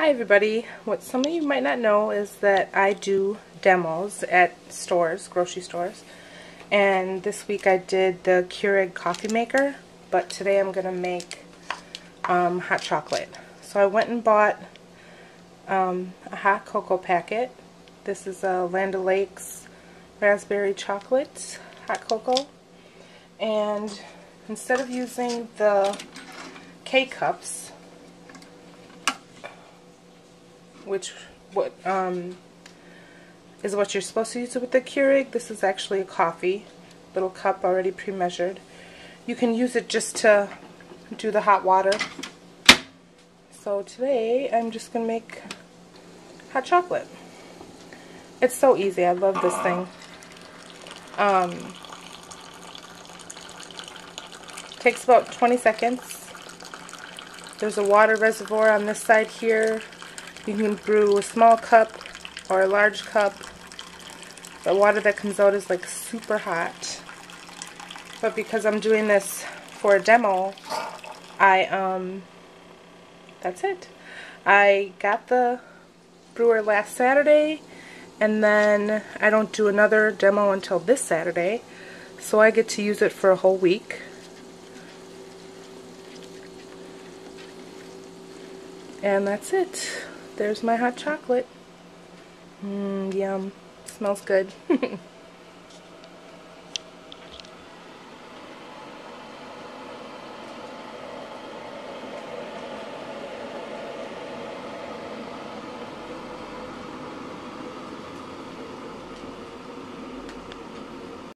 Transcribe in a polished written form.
Hi everybody. What some of you might not know is that I do demos at stores, grocery stores. And this week I did the Keurig coffee maker, but today I'm going to make hot chocolate. So I went and bought a hot cocoa packet. This is a Land O'Lakes raspberry chocolate hot cocoa. And instead of using the K-cups, which is what you're supposed to use with the Keurig. This is actually a coffee little cup already pre-measured. You can use it just to do the hot water. So today I'm just going to make hot chocolate. It's so easy. I love this thing. Takes about 20 seconds. There's a water reservoir on this side here. You can brew a small cup or a large cup. The water that comes out is like super hot. But because I'm doing this for a demo, that's it. I got the brewer last Saturday, and then I don't do another demo until this Saturday, so I get to use it for a whole week. And that's it. There's my hot chocolate. Yum. Smells good.